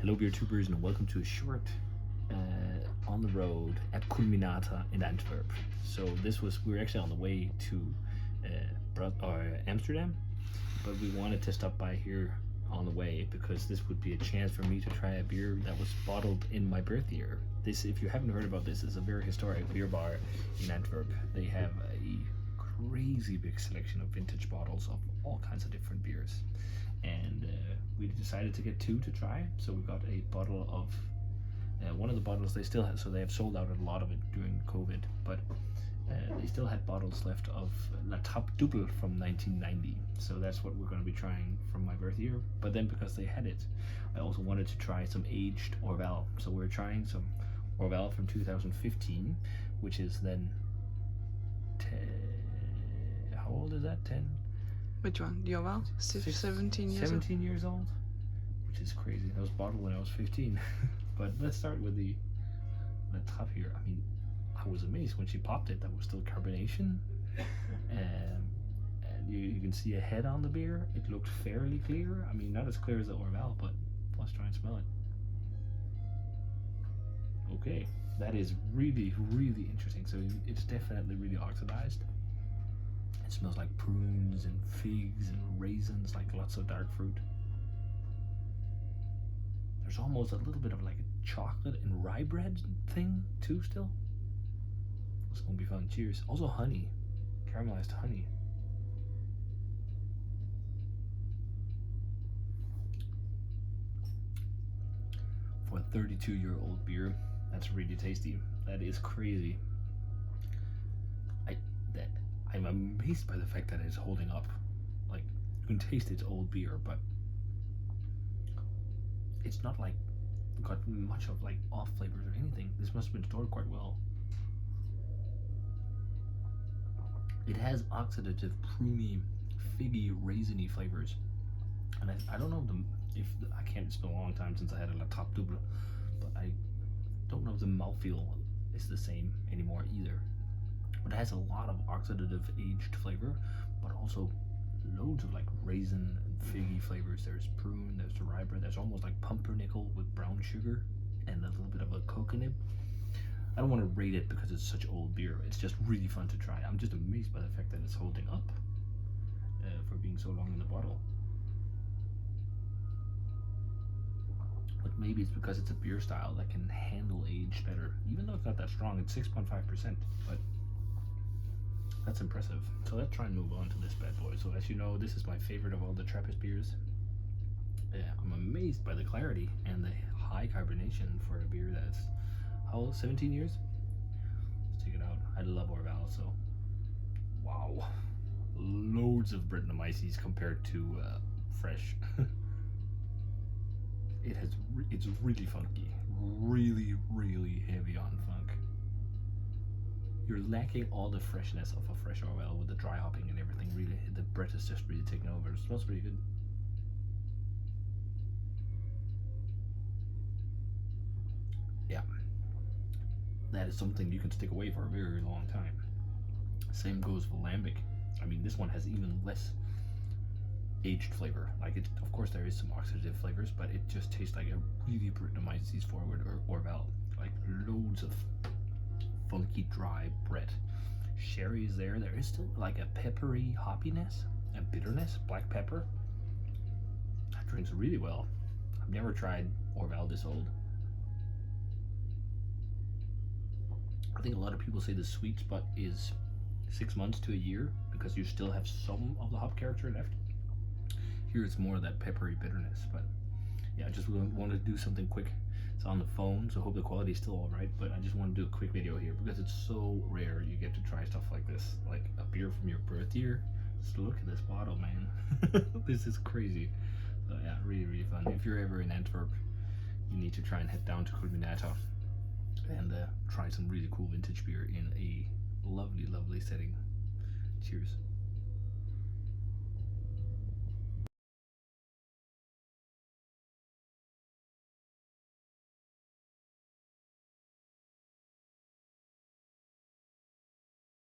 Hello beer tubers and welcome to a short on the road at Kulminator in Antwerp. So we were actually on the way to Amsterdam, but we wanted to stop by here on the way because this would be a chance for me to try a beer that was bottled in my birth year. This, if you haven't heard about this, is a very historic beer bar in Antwerp. They have a crazy big selection of vintage bottles of all kinds of different beers, and we decided to get two to try. So we got a bottle of one of the bottles they still have, so they have sold out a lot of it during COVID, but they still had bottles left of La Top Double from 1990. So that's what we're going to be trying from my birth year. But then because they had it, I also wanted to try some aged Orval. So we're trying some Orval from 2015, which is then how old is that? 10? Which one? The Orval? 17 years 17 years old? Which is crazy. That was bottled when I was 15. But let's start with the top here. I mean, I was amazed when she popped it. That was still carbonation. And you can see a head on the beer. It looked fairly clear. I mean, not as clear as the Orval, but let's try and smell it. Okay, that is really, really interesting. So it's definitely really oxidized. It smells like prunes and figs and raisins, like lots of dark fruit. There's almost a little bit of like a chocolate and rye bread thing too still. It's gonna be fun. Cheers. Also honey, caramelized honey. For a 32-year-old beer, that's really tasty. That is crazy. I'm amazed by the fact that it's holding up. Like, you can taste it's old beer, but it's not like got much of like off flavors or anything. This must have been stored quite well. It has oxidative, pruny, figgy, raisiny flavors, and I don't know if I can't. It's been a long time since I had a La Top Double, but I don't know if the mouthfeel is the same anymore either. But it has a lot of oxidative aged flavor, but also loads of like raisin and figgy flavors. There's prune, there's the rye bread, there's almost like pumpernickel with brown sugar and a little bit of a coconut. I don't want to rate it because it's such old beer. It's just really fun to try. I'm just amazed by the fact that it's holding up for being so long in the bottle. But maybe it's because it's a beer style that can handle age better. Even though it's not that strong, it's 6.5%, but that's impressive. So let's try and move on to this bad boy. So as you know, this is my favorite of all the Trappist beers. I'm amazed by the clarity and the high carbonation for a beer that's, how old, 17 years? Let's take it out. I love Orval, so wow. Loads of Brettanomyces compared to fresh. It's really funky. Really, really heavy on funk. You're lacking all the freshness of a fresh Orval with the dry hopping and everything. Really, the bread is just really taking over. It smells pretty good. Yeah, that is something you can stick away for a very long time. Same goes for lambic. I mean, this one has even less aged flavor. Like, it, of course, there is some oxidative flavors, but it just tastes like a really Brettanomyces forward Orval. Like loads of funky dry bread. Sherry is there. There is still like a peppery hoppiness and bitterness, black pepper. That drinks really well. I've never tried Orval this old. I think a lot of people say the sweet spot is 6 months to a year because you still have some of the hop character left. Here it's more of that peppery bitterness, but yeah, I just wanted to do something quick. It's on the phone, so I hope the quality is still alright, but I just want to do a quick video here because it's so rare you get to try stuff like this, like a beer from your birth year. Just look at this bottle, man. This is crazy. So yeah, really, really fun. If you're ever in Antwerp, you need to try and head down to Kulminator and try some really cool vintage beer in a lovely, lovely setting. Cheers.